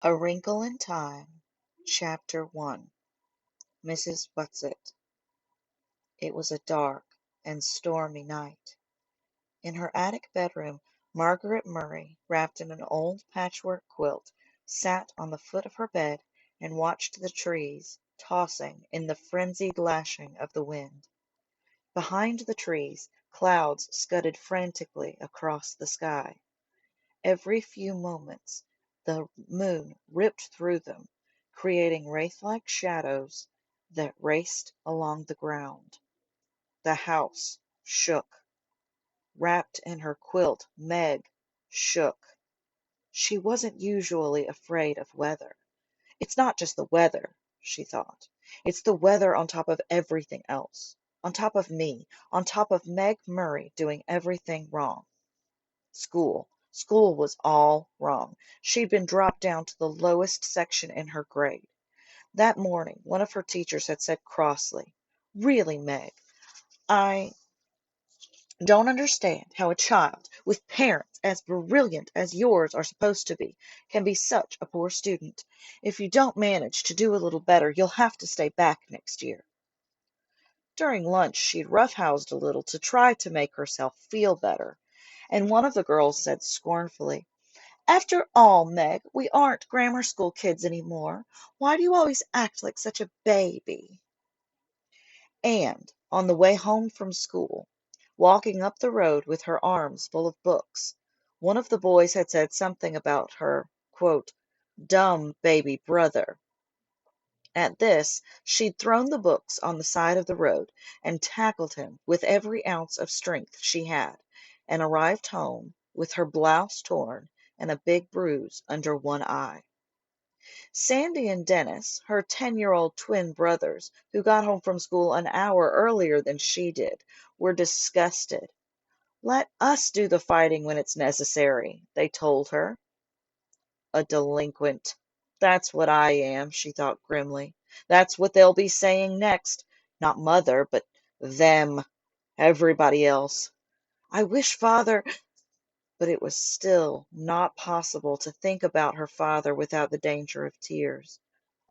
A Wrinkle in Time, Chapter 1. Mrs. Whatsit. It was a dark and stormy night. In her attic bedroom, Margaret Murray, wrapped in an old patchwork quilt, sat on the foot of her bed and watched the trees tossing in the frenzied lashing of the wind. Behind the trees, clouds scudded frantically across the sky. Every few moments the moon ripped through them, creating wraith-like shadows that raced along the ground. The house shook. Wrapped in her quilt, Meg shook. She wasn't usually afraid of weather. It's not just the weather, she thought. It's the weather on top of everything else. On top of me. On top of Meg Murray doing everything wrong. School. School was all wrong. She'd been dropped down to the lowest section in her grade. That morning one of her teachers had said crossly, "Really, Meg, I don't understand how a child with parents as brilliant as yours are supposed to be can be such a poor student. If you don't manage to do a little better, you'll have to stay back next year." During lunch she'd roughhoused a little to try to make herself feel better, and one of the girls said scornfully, "After all, Meg, we aren't grammar school kids any more. Why do you always act like such a baby?" And on the way home from school, walking up the road with her arms full of books, one of the boys had said something about her quote, "dumb baby brother." At this, she'd thrown the books on the side of the road and tackled him with every ounce of strength she had, and arrived home with her blouse torn and a big bruise under one eye. Sandy and Dennis, her 10-year-old twin brothers, who got home from school an hour earlier than she did, were disgusted. "Let us do the fighting when it's necessary," they told her. A delinquent. That's what I am, she thought grimly. That's what they'll be saying next. Not mother, but them. Everybody else. I wish father. But it was still not possible to think about her father without the danger of tears.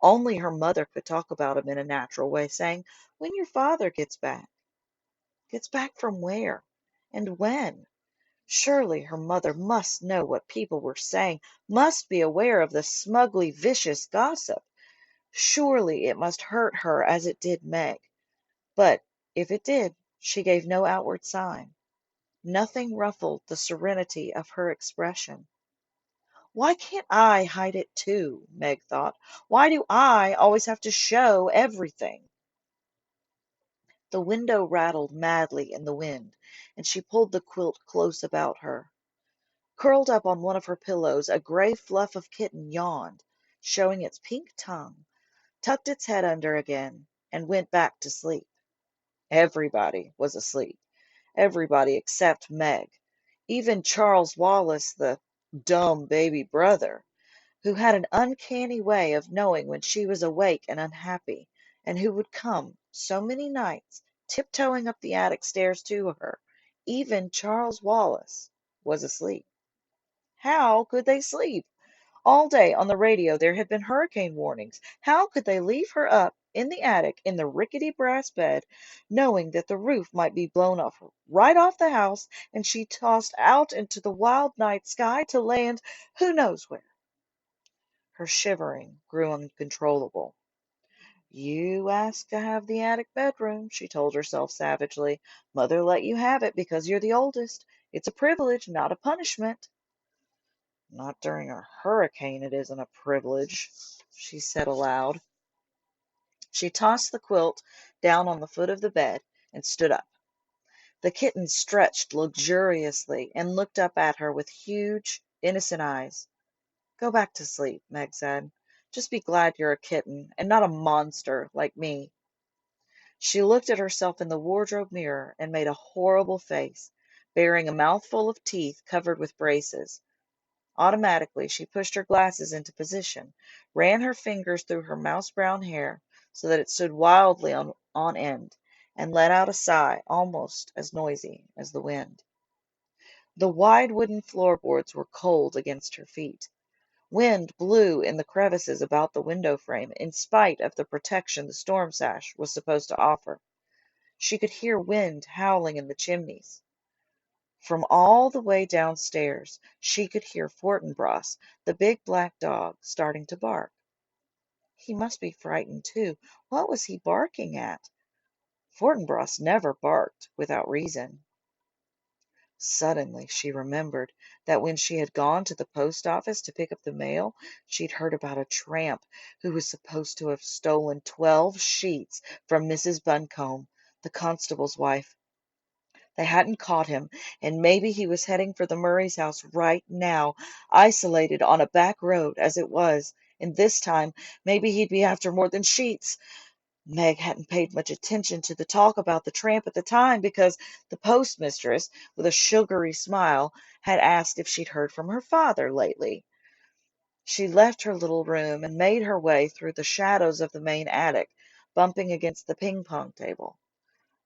Only her mother could talk about him in a natural way, saying, "When your father gets back." Gets back from where? And when? Surely her mother must know what people were saying, must be aware of the smugly vicious gossip. Surely it must hurt her as it did Meg. But if it did, she gave no outward sign. Nothing ruffled the serenity of her expression. "Why can't I hide it too?" Meg thought. "Why do I always have to show everything?" The window rattled madly in the wind, and she pulled the quilt close about her. Curled up on one of her pillows, a gray fluff of kitten yawned, showing its pink tongue, tucked its head under again, and went back to sleep. Everybody was asleep. Everybody except Meg. Even Charles Wallace, the dumb baby brother, who had an uncanny way of knowing when she was awake and unhappy, and who would come so many nights tiptoeing up the attic stairs to her. Even Charles Wallace was asleep. How could they sleep? All day on the radio there had been hurricane warnings. How could they leave her up in the attic in the rickety brass bed, knowing that the roof might be blown off right off the house and she tossed out into the wild night sky to land who knows where? Her shivering grew uncontrollable. "You asked to have the attic bedroom," she told herself savagely. "Mother let you have it because you're the oldest. It's a privilege, not a punishment." "Not during a hurricane it isn't a privilege," she said aloud. She tossed the quilt down on the foot of the bed and stood up. The kitten stretched luxuriously and looked up at her with huge, innocent eyes. "Go back to sleep," Meg said. "Just be glad you're a kitten and not a monster like me." She looked at herself in the wardrobe mirror and made a horrible face, bearing a mouthful of teeth covered with braces. Automatically she pushed her glasses into position, ran her fingers through her mouse-brown hair so that it stood wildly on end, and let out a sigh almost as noisy as the wind. The wide wooden floorboards were cold against her feet. Wind blew in the crevices about the window frame, in spite of the protection the storm sash was supposed to offer. She could hear wind howling in the chimneys. From all the way downstairs she could hear Fortinbras, the big black dog, starting to bark. He must be frightened too. What was he barking at? Fortinbras never barked without reason. Suddenly she remembered that when she had gone to the post office to pick up the mail, she'd heard about a tramp who was supposed to have stolen 12 sheets from Mrs. Buncombe, the constable's wife. They hadn't caught him, and maybe he was heading for the Murray's house right now, isolated on a back road as it was, and this time maybe he'd be after more than sheets. Meg hadn't paid much attention to the talk about the tramp at the time because the postmistress, with a sugary smile, had asked if she'd heard from her father lately. She left her little room and made her way through the shadows of the main attic, bumping against the ping-pong table.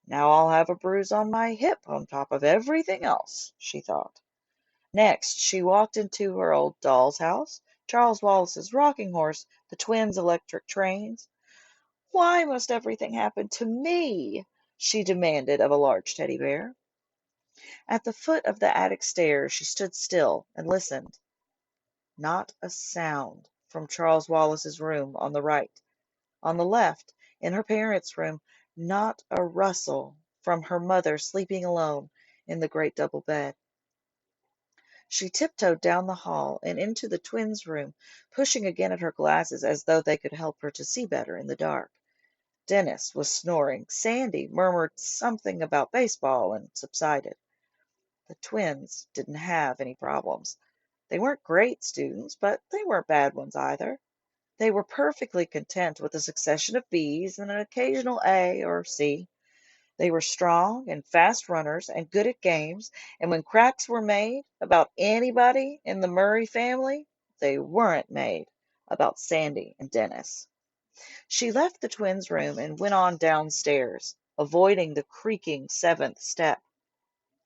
Now I'll have a bruise on my hip on top of everything else, she thought. Next, she walked into her old doll's house, Charles Wallace's rocking horse, the twins' electric trains. "Why must everything happen to me?" she demanded of a large teddy bear. At the foot of the attic stairs she stood still and listened. Not a sound from Charles Wallace's room on the right. On the left, in her parents' room, not a rustle from her mother sleeping alone in the great double bed. She tiptoed down the hall and into the twins' room, pushing again at her glasses as though they could help her to see better in the dark. Dennis was snoring. Sandy murmured something about baseball and subsided. The twins didn't have any problems. They weren't great students, but they weren't bad ones either. They were perfectly content with a succession of B's and an occasional A or C. They were strong and fast runners and good at games, and when cracks were made about anybody in the Murray family, they weren't made about Sandy and Dennis. She left the twins' room and went on downstairs, avoiding the creaking seventh step.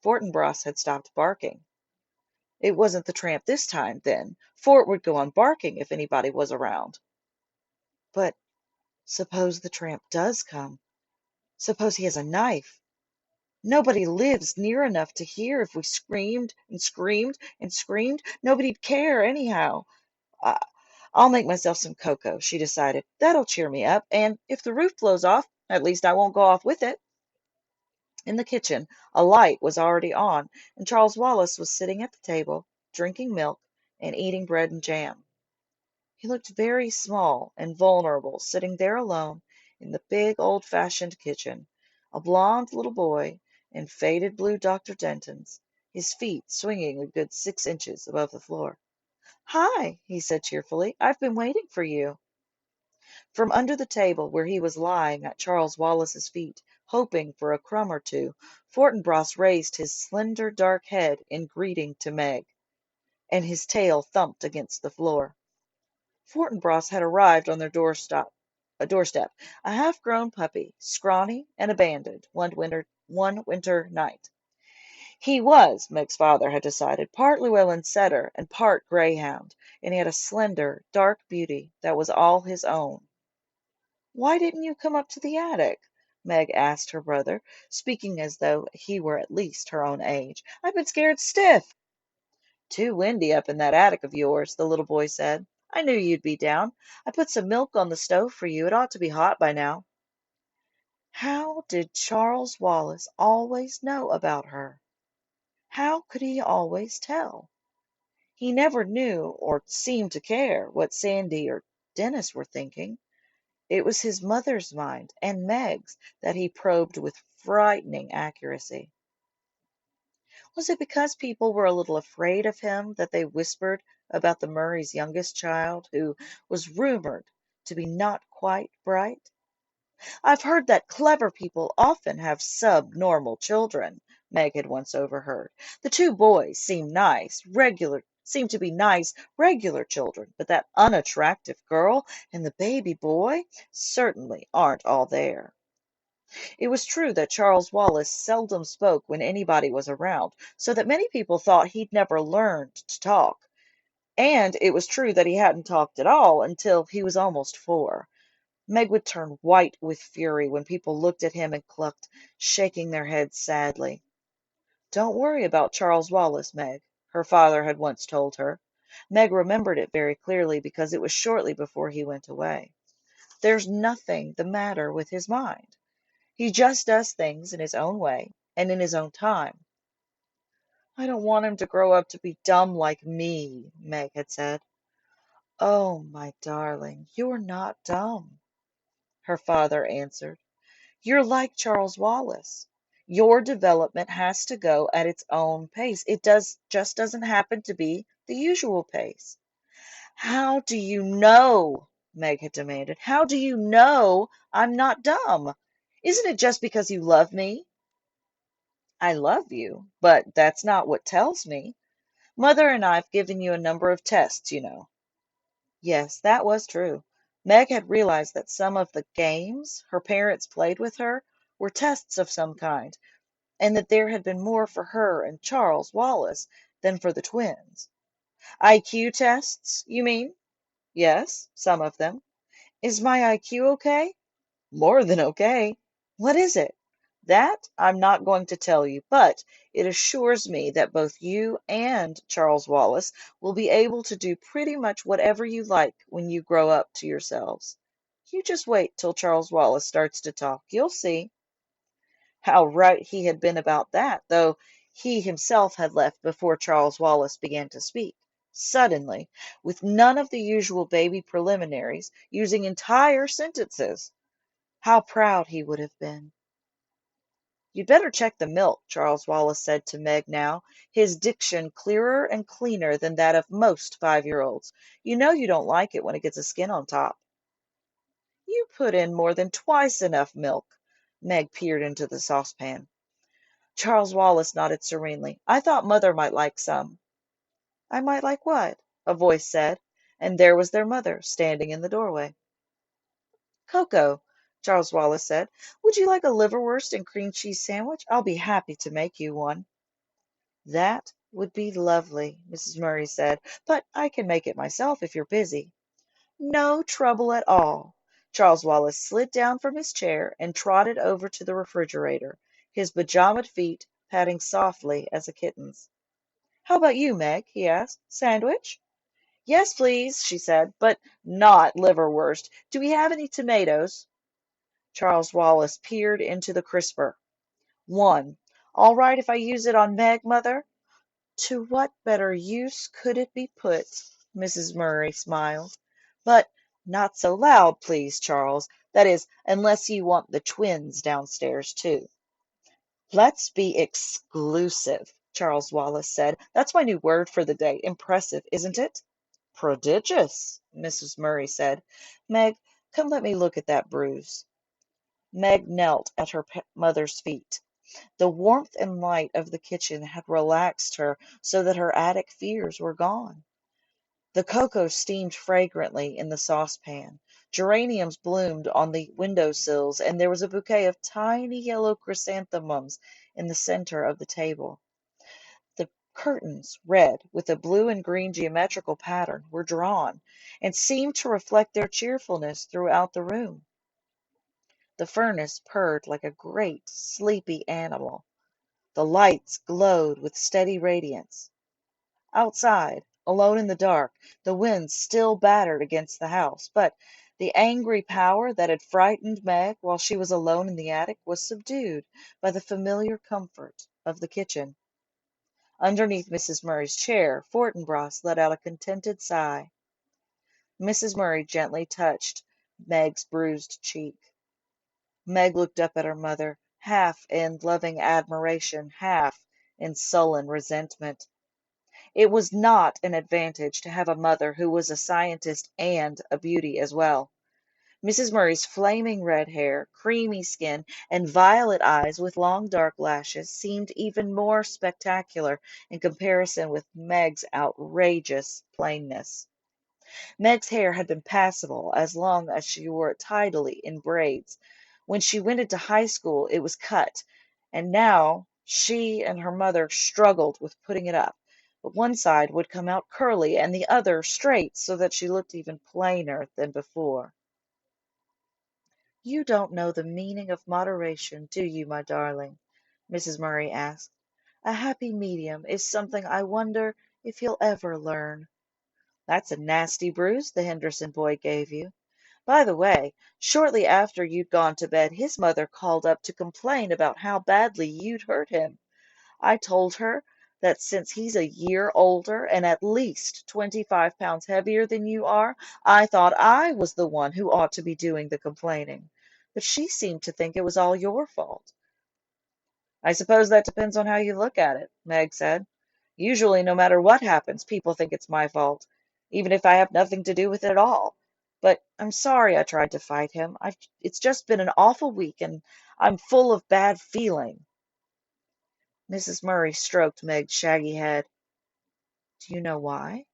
Fortinbras had stopped barking. It wasn't the tramp this time, then. Fort would go on barking if anybody was around. But suppose the tramp does come? Suppose he has a knife? Nobody lives near enough to hear if we screamed and screamed and screamed. Nobody'd care, anyhow. I, I'll make myself some cocoa, she decided. That'll cheer me up, and if the roof blows off, at least I won't go off with it. In the kitchen a light was already on, and Charles Wallace was sitting at the table, drinking milk and eating bread and jam. He looked very small and vulnerable, sitting there alone in the big old-fashioned kitchen, a blond little boy in faded blue Dr. Denton's, his feet swinging a good 6 inches above the floor. "Hi," he said cheerfully. "I've been waiting for you." From under the table where he was lying at Charles Wallace's feet, hoping for a crumb or two, Fortinbras raised his slender dark head in greeting to Meg, and his tail thumped against the floor. Fortinbras had arrived on their doorstep, a half-grown puppy, scrawny and abandoned, one winter night. He was, Meg's father had decided, part Llewellyn setter and part greyhound, and he had a slender, dark beauty that was all his own. "Why didn't you come up to the attic?" Meg asked her brother, speaking as though he were at least her own age. "I've been scared stiff." "Too windy up in that attic of yours," the little boy said. "I knew you'd be down. I put some milk on the stove for you. It ought to be hot by now." How did Charles Wallace always know about her? How could he always tell? He never knew, or seemed to care, what Sandy or Dennis were thinking. It was his mother's mind, and Meg's, that he probed with frightening accuracy. Was it because people were a little afraid of him that they whispered about the Murrays' youngest child, who was rumored to be not quite bright? "I've heard that clever people often have subnormal children," Meg had once overheard. "The two boys seem to be nice, regular children, but that unattractive girl and the baby boy certainly aren't all there." It was true that Charles Wallace seldom spoke when anybody was around, so that many people thought he'd never learned to talk. And it was true that he hadn't talked at all until he was almost 4. Meg would turn white with fury when people looked at him and clucked, shaking their heads sadly. "Don't worry about Charles Wallace, Meg," her father had once told her. Meg remembered it very clearly because it was shortly before he went away. "There's nothing the matter with his mind. He just does things in his own way and in his own time." "I don't want him to grow up to be dumb like me," Meg had said. "Oh, my darling, you're not dumb," her father answered. "You're like Charles Wallace. Your development has to go at its own pace. It just doesn't happen to be the usual pace." "How do you know?" Meg had demanded. "How do you know I'm not dumb? Isn't it just because you love me?" "I love you, but that's not what tells me. Mother and I've given you a number of tests, you know." Yes, that was true. Meg had realized that some of the games her parents played with her were tests of some kind, and that there had been more for her and Charles Wallace than for the twins. "IQ tests, you mean?" "Yes, some of them." "Is my IQ okay?" "More than okay." "What is it?" "That I'm not going to tell you, but it assures me that both you and Charles Wallace will be able to do pretty much whatever you like when you grow up to yourselves. You just wait till Charles Wallace starts to talk. You'll see." How right he had been about that, though he himself had left before Charles Wallace began to speak. Suddenly, with none of the usual baby preliminaries, using entire sentences. How proud he would have been. "You'd better check the milk," Charles Wallace said to Meg now, his diction clearer and cleaner than that of most 5-year-olds. "You know you don't like it when it gets a skin on top." "You put in more than twice enough milk." Meg peered into the saucepan. Charles Wallace nodded serenely. "I thought Mother might like some." "I might like what?" a voice said, and there was their mother standing in the doorway. "Cocoa," Charles Wallace said. "Would you like a liverwurst and cream cheese sandwich? I'll be happy to make you one." "That would be lovely," Mrs. Murray said, "but I can make it myself if you're busy." "No trouble at all." Charles Wallace slid down from his chair and trotted over to the refrigerator, his pajamaed feet patting softly as a kitten's. "How about you, Meg?" he asked. "Sandwich?" "Yes, please," she said, "but not liverwurst. Do we have any tomatoes?" Charles Wallace peered into the crisper. "One. All right if I use it on Meg, Mother?" "To what better use could it be put?" Mrs. Murray smiled. "But not so loud, please, Charles. That is, unless you want the twins downstairs, too." "Let's be exclusive," Charles Wallace said. "That's my new word for the day. Impressive, isn't it?" "Prodigious," Mrs. Murray said. "Meg, come let me look at that bruise." Meg knelt at her mother's feet. The warmth and light of the kitchen had relaxed her so that her attic fears were gone. The cocoa steamed fragrantly in the saucepan. Geraniums bloomed on the window sills, and there was a bouquet of tiny yellow chrysanthemums in the center of the table. The curtains, red, with a blue and green geometrical pattern, were drawn, and seemed to reflect their cheerfulness throughout the room. The furnace purred like a great, sleepy animal. The lights glowed with steady radiance. Outside, alone in the dark, the wind still battered against the house, but the angry power that had frightened Meg while she was alone in the attic was subdued by the familiar comfort of the kitchen. Underneath Mrs. Murray's chair, Fortinbras let out a contented sigh. Mrs. Murray gently touched Meg's bruised cheek. Meg looked up at her mother, half in loving admiration, half in sullen resentment. It was not an advantage to have a mother who was a scientist and a beauty as well. Mrs. Murray's flaming red hair, creamy skin, and violet eyes with long dark lashes seemed even more spectacular in comparison with Meg's outrageous plainness. Meg's hair had been passable as long as she wore it tidily in braids. When she went into high school, it was cut, and now she and her mother struggled with putting it up, but one side would come out curly and the other straight so that she looked even plainer than before. "You don't know the meaning of moderation, do you, my darling?" Mrs. Murray asked. "A happy medium is something I wonder if you'll ever learn." "That's a nasty bruise the Henderson boy gave you. By the way, shortly after you'd gone to bed his mother called up to complain about how badly you'd hurt him. I told her that since he's a year older and at least 25 pounds heavier than you are, I thought I was the one who ought to be doing the complaining. But she seemed to think it was all your fault." "I suppose that depends on how you look at it," Meg said. "Usually, no matter what happens, people think it's my fault, even if I have nothing to do with it at all. But I'm sorry I tried to fight him. It's just been an awful week, and I'm full of bad feeling." Mrs. Murray stroked Meg's shaggy head. "Do you know why?"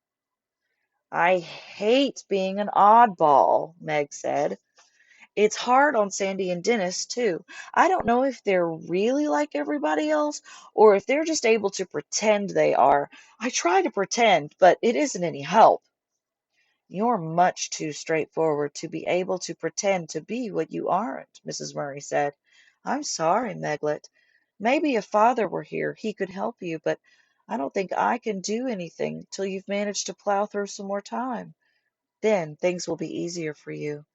"I hate being an oddball," Meg said. "It's hard on Sandy and Dennis, too. I don't know if they're really like everybody else or if they're just able to pretend they are. I try to pretend, but it isn't any help." "You're much too straightforward to be able to pretend to be what you aren't," Mrs. Murray said. "I'm sorry, Meglet. Maybe if father were here, he could help you, but I don't think I can do anything till you've managed to plow through some more time. Then things will be easier for you.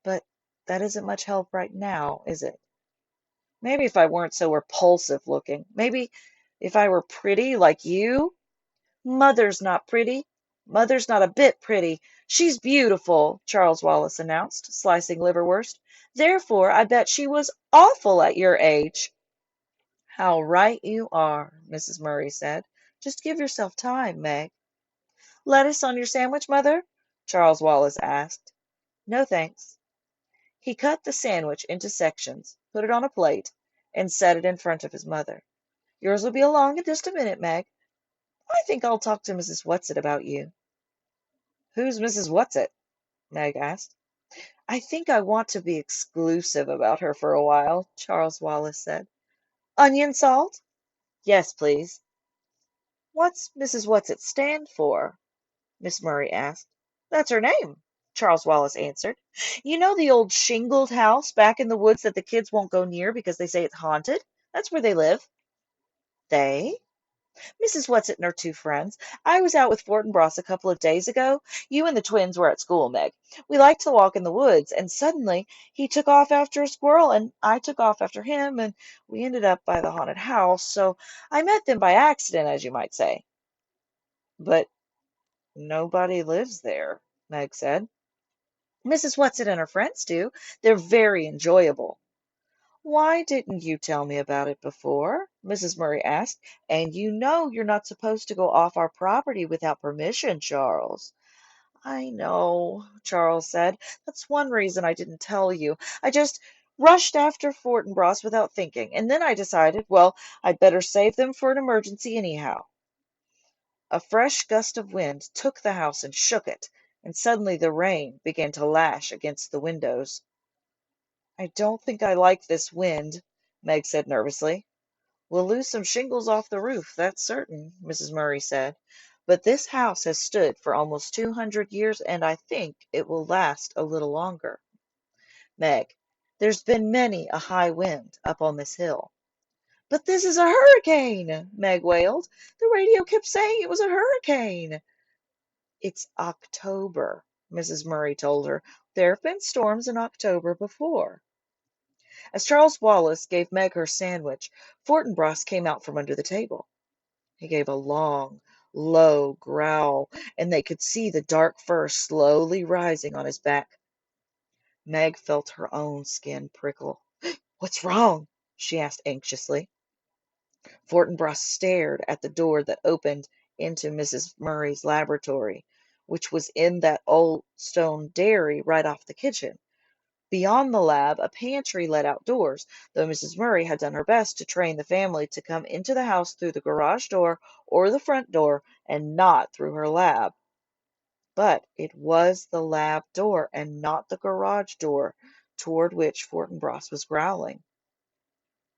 But that isn't much help right now, is it? Maybe if I weren't so repulsive looking. Maybe if I were pretty like you." "Mother's not pretty. Mother's not a bit pretty. She's beautiful," Charles Wallace announced, slicing liverwurst. "Therefore, I bet she was awful at your age." "How right you are," Mrs. Murray said. "Just give yourself time, Meg." "Lettuce on your sandwich, Mother?" Charles Wallace asked. "No, thanks." He cut the sandwich into sections, put it on a plate, and set it in front of his mother. "Yours will be along in just a minute, Meg. I think I'll talk to Mrs. Whatsit about you." "Who's Mrs. Whatsit?" Meg asked. "I think I want to be exclusive about her for a while," Charles Wallace said. "Onion salt?" "Yes, please." "What's Mrs. Whatsit stand for?" Miss Murray asked. "That's her name," Charles Wallace answered. "You know the old shingled house back in the woods that the kids won't go near because they say it's haunted? That's where they live." "They?" "Mrs. Whatsit and her two friends. I was out with Fortinbras a couple of days ago. You and the twins were at school, Meg. We liked to walk in the woods, and suddenly he took off after a squirrel, and I took off after him, and we ended up by the haunted house. So I met them by accident, as you might say." "But nobody lives there," Meg said. "Mrs. Whatsit and her friends do. They're very enjoyable." "Why didn't you tell me about it before?" Mrs. Murray asked. "And you know you're not supposed to go off our property without permission, Charles." "I know," Charles said. "That's one reason I didn't tell you. I just rushed after Fortinbras without thinking, and then I decided, well, I'd better save them for an emergency anyhow." A fresh gust of wind took the house and shook it, and suddenly the rain began to lash against the windows. "I don't think I like this wind," Meg said nervously. "We'll lose some shingles off the roof, that's certain," Mrs. Murray said. "But this house has stood for almost 200 years, and I think it will last a little longer. Meg, there's been many a high wind up on this hill." "But this is a hurricane!" Meg wailed. "The radio kept saying it was a hurricane." "It's October," Mrs. Murray told her. "There have been storms in October before." As Charles Wallace gave Meg her sandwich, Fortinbras came out from under the table. He gave a long, low growl, and they could see the dark fur slowly rising on his back. Meg felt her own skin prickle. "What's wrong?" she asked anxiously. Fortinbras stared at the door that opened into Mrs. Murray's laboratory, which was in that old stone dairy right off the kitchen. Beyond the lab, a pantry led outdoors, though Mrs. Murray had done her best to train the family to come into the house through the garage door or the front door and not through her lab. But it was the lab door and not the garage door toward which Fortinbras was growling.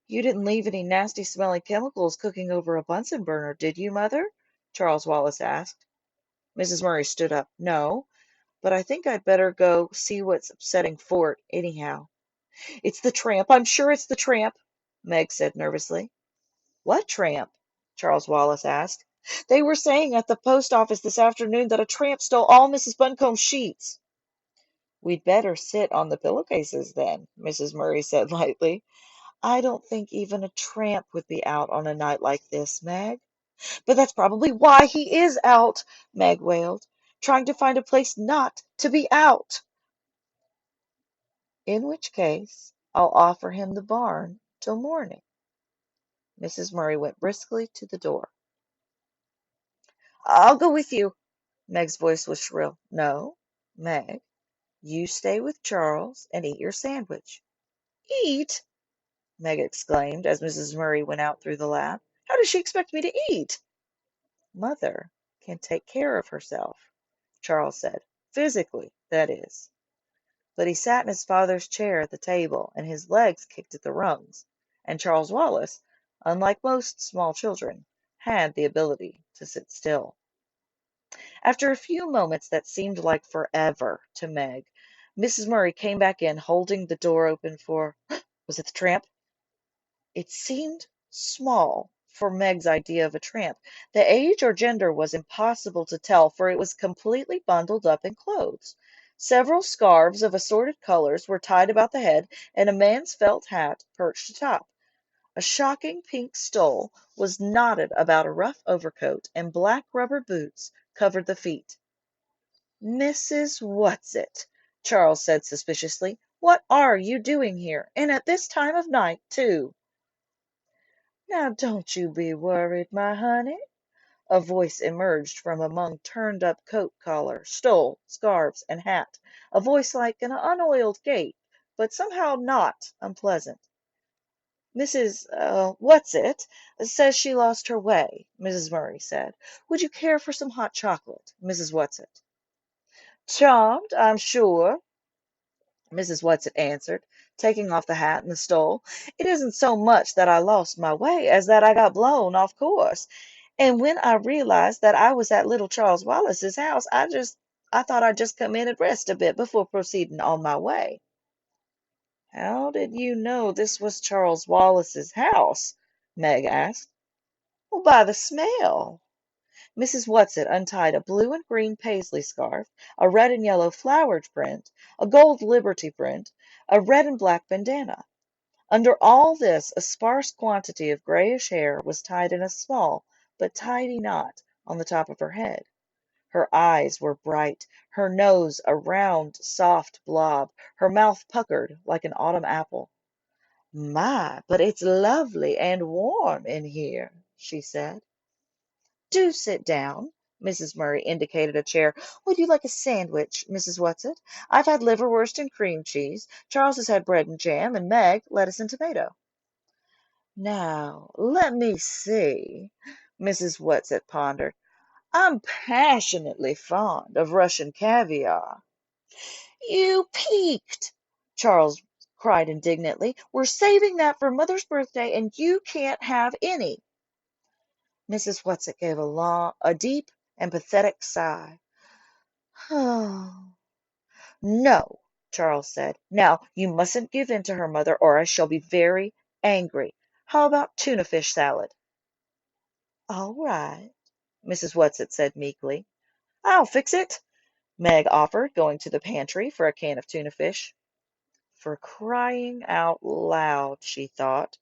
"You didn't leave any nasty smelling chemicals cooking over a Bunsen burner, did you, Mother?" Charles Wallace asked. Mrs. Murray stood up. No, but I think I'd better go see what's upsetting Fort, anyhow. It's the tramp. I'm sure it's the tramp, Meg said nervously. What tramp? Charles Wallace asked. They were saying at the post office this afternoon that a tramp stole all Mrs. Buncombe's sheets. We'd better sit on the pillowcases then, Mrs. Murray said lightly. I don't think even a tramp would be out on a night like this, Meg. But that's probably why he is out, Meg wailed, trying to find a place not to be out. In which case, I'll offer him the barn till morning. Mrs. Murray went briskly to the door. I'll go with you. Meg's voice was shrill. No, Meg, you stay with Charles and eat your sandwich. Eat? Meg exclaimed as Mrs. Murray went out through the lab. How does she expect me to eat? Mother can take care of herself, Charles said. Physically, that is. But he sat in his father's chair at the table, and his legs kicked at the rungs, and Charles Wallace, unlike most small children, had the ability to sit still. After a few moments that seemed like forever to Meg, Mrs. Murray came back in, holding the door open for was it the tramp? It seemed small for Meg's idea of a tramp. The age or gender was impossible to tell, for it was completely bundled up in clothes. Several scarves of assorted colors were tied about the head, and a man's felt hat perched atop. A shocking pink stole was knotted about a rough overcoat, and black rubber boots covered the feet. Mrs. Whatsit, Charles said suspiciously, what are you doing here? And at this time of night, too. Now don't you be worried, my honey. A voice emerged from among turned-up coat collar, stole, scarves, and hat, a voice like an unoiled gate, but somehow not unpleasant. Mrs. Whatsit says she lost her way, Mrs. Murray said. Would you care for some hot chocolate, Mrs. Whatsit? Charmed, I'm sure, Mrs. Whatsit answered, taking off the hat and the stole. It isn't so much that I lost my way as that I got blown off course. And when I realized that I was at little Charles Wallace's house, I thought I'd just come in and rest a bit before proceeding on my way. How did you know this was Charles Wallace's house? Meg asked. Well, by the smell. Mrs. Whatsit untied a blue and green paisley scarf, a red and yellow flowered print, a gold liberty print, a red and black bandana. Under all this, a sparse quantity of grayish hair was tied in a small but tidy knot on the top of her head. Her eyes were bright, her nose a round, soft blob, her mouth puckered like an autumn apple. My, but it's lovely and warm in here, she said. Do sit down. Mrs. Murray indicated a chair. Would you like a sandwich, Mrs. Whatsit? I've had liverwurst and cream cheese. Charles has had bread and jam, and Meg, lettuce and tomato. Now, let me see. Mrs. Whatsit pondered. I'm passionately fond of Russian caviar. You peaked! Charles cried indignantly. We're saving that for Mother's birthday, and you can't have any. Mrs. Whatsit gave a deep and pathetic sigh. Oh, no, Charles said. Now, you mustn't give in to her, Mother, or I shall be very angry. How about tuna fish salad? All right, Mrs. Whatsit said meekly. I'll fix it, Meg offered, going to the pantry for a can of tuna fish. For crying out loud, she thought.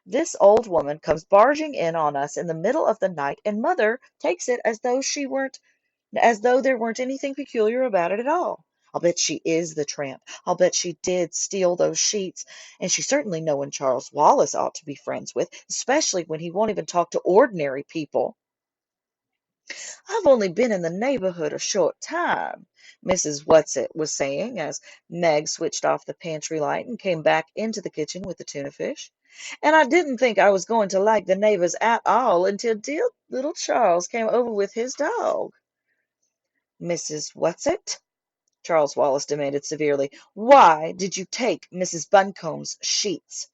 This old woman comes barging in on us in the middle of the night, and Mother takes it as though there weren't anything peculiar about it at all. I'll bet she is the tramp. I'll bet she did steal those sheets. And she's certainly no one Charles Wallace ought to be friends with, especially when he won't even talk to ordinary people. I've only been in the neighborhood a short time, Mrs. Whatsit was saying as Meg switched off the pantry light and came back into the kitchen with the tuna fish. And I didn't think I was going to like the neighbors at all until dear little Charles came over with his dog. Mrs. Whatsit? Charles Wallace demanded severely. Why did you take Mrs. Buncombe's sheets?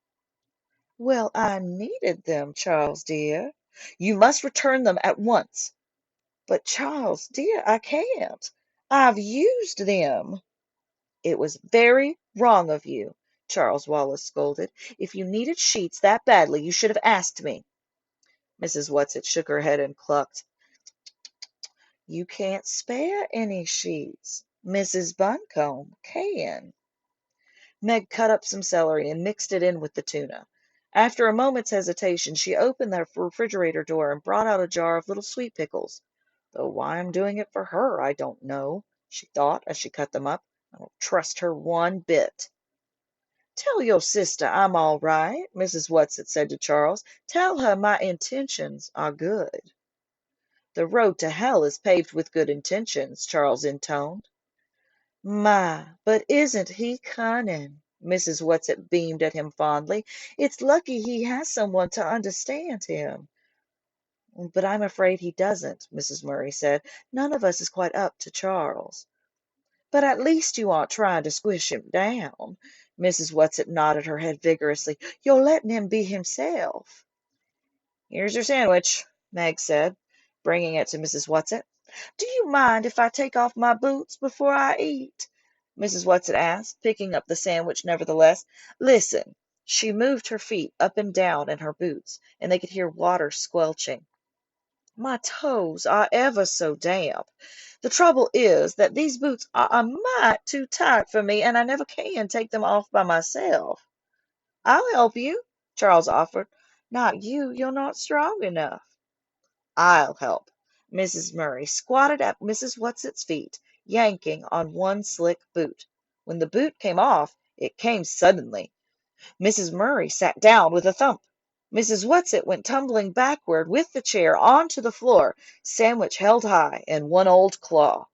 Well, I needed them, Charles dear. You must return them at once. But Charles, dear, I can't. I've used them. It was very wrong of you, Charles Wallace scolded. If you needed sheets that badly, you should have asked me. Mrs. Whatsit shook her head and clucked. You can't spare any sheets. Mrs. Buncombe can. Meg cut up some celery and mixed it in with the tuna. After a moment's hesitation, she opened the refrigerator door and brought out a jar of little sweet pickles. Though why I'm doing it for her, I don't know, she thought as she cut them up. I don't trust her one bit. Tell your sister I'm all right, Mrs. Whatsit said to Charles. Tell her my intentions are good. The road to hell is paved with good intentions, Charles intoned. My, but isn't he cunning? Mrs. Whatsit beamed at him fondly. It's lucky he has someone to understand him. But I'm afraid he doesn't, Mrs. Murray said. None of us is quite up to Charles. But at least you aren't trying to squish him down. Mrs. Whatsit nodded her head vigorously. You're letting him be himself. Here's your sandwich, Meg said, bringing it to Mrs. Whatsit. Do you mind if I take off my boots before I eat? Mrs. Whatsit asked, picking up the sandwich nevertheless. Listen. She moved her feet up and down in her boots, and they could hear water squelching. My toes are ever so damp. The trouble is that these boots are a mite too tight for me, and I never can take them off by myself. I'll help you, Charles offered. Not you. You're not strong enough. I'll help. Mrs. Murray squatted at Mrs. Whatsit's feet, yanking on one slick boot. When the boot came off, it came suddenly. Mrs. Murray sat down with a thump. Mrs. Whatsit went tumbling backward with the chair onto the floor, sandwich held high in one old claw.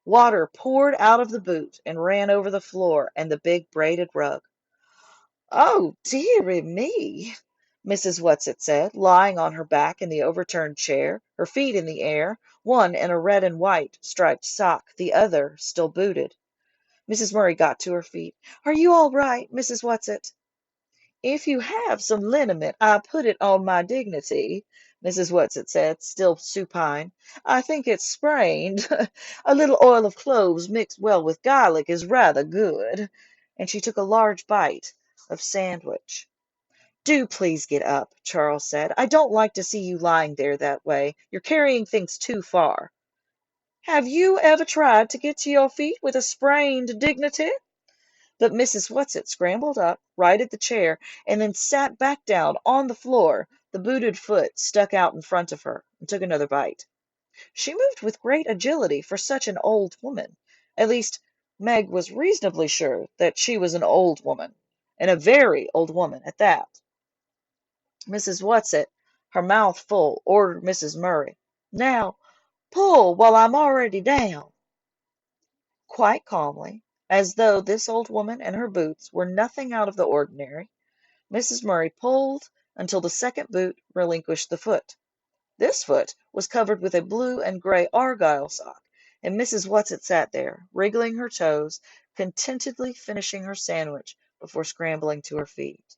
Water poured out of the boot and ran over the floor and the big braided rug. Oh, dearie me, Mrs. Whatsit said, lying on her back in the overturned chair, her feet in the air, one in a red and white striped sock, the other still booted. Mrs. Murray got to her feet. Are you all right, Mrs. Whatsit? If you have some liniment, I put it on my dignity, Mrs. Whatsit said, still supine. I think it's sprained. A little oil of cloves mixed well with garlic is rather good. And she took a large bite of sandwich. Do please get up, Charles said. I don't like to see you lying there that way. You're carrying things too far. Have you ever tried to get to your feet with a sprained dignity? But Mrs. Whatsit scrambled up, righted the chair, and then sat back down on the floor, the booted foot stuck out in front of her, and took another bite. She moved with great agility for such an old woman. At least, Meg was reasonably sure that she was an old woman, and a very old woman at that. Mrs. Whatsit, her mouth full, ordered Mrs. Murray, Now, pull while I'm already down. Quite calmly, as though this old woman and her boots were nothing out of the ordinary, Mrs. Murray pulled until the second boot relinquished the foot. This foot was covered with a blue and gray argyle sock, and Mrs. Whatsit sat there, wriggling her toes, contentedly finishing her sandwich before scrambling to her feet.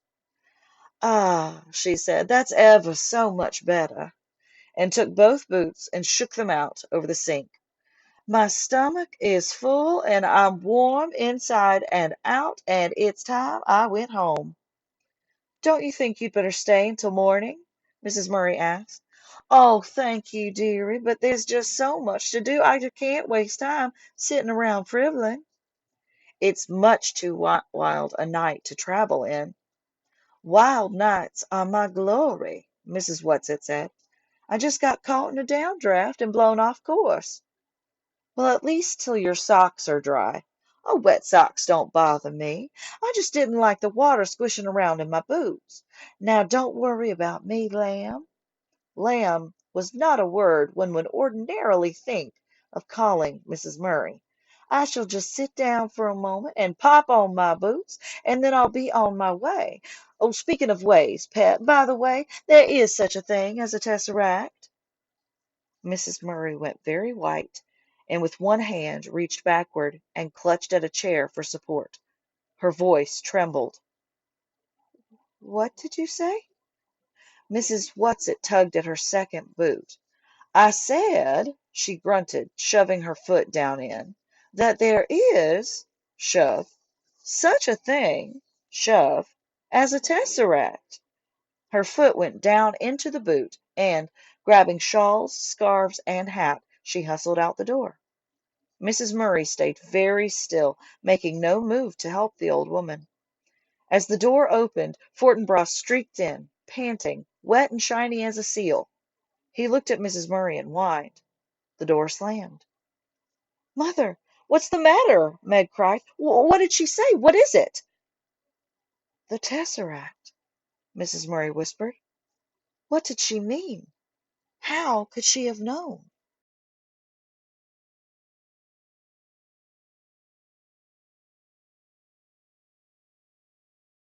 Ah, she said, that's ever so much better, and took both boots and shook them out over the sink. My stomach is full, and I'm warm inside and out, and it's time I went home. Don't you think you'd better stay until morning? Mrs. Murray asked. Oh, thank you, dearie, but there's just so much to do. I just can't waste time sitting around frivoling. It's much too wild a night to travel in. Wild nights are my glory, Mrs. Whatsit said. I just got caught in a downdraft and blown off course. Well, at least till your socks are dry. Oh, wet socks don't bother me. I just didn't like the water squishing around in my boots. Now, don't worry about me, lamb. Lamb was not a word one would ordinarily think of calling Mrs. Murray. I shall just sit down for a moment and pop on my boots, and then I'll be on my way. Oh, speaking of ways, pet, by the way, there is such a thing as a tesseract. Mrs. Murray went very white, and with one hand reached backward and clutched at a chair for support. Her voice trembled. What did you say? Mrs. Whatsit tugged at her second boot. I said, she grunted, shoving her foot down in, that there is, shove, such a thing, shove, as a tesseract. Her foot went down into the boot, and, grabbing shawls, scarves, and hat, she hustled out the door. Mrs. Murray stayed very still, making no move to help the old woman. As the door opened, Fortinbras streaked in, panting, wet and shiny as a seal. He looked at Mrs. Murray and whined. The door slammed. "Mother, what's the matter?" Meg cried. "What did she say? What is it?" "The tesseract," Mrs. Murray whispered. What did she mean? How could she have known?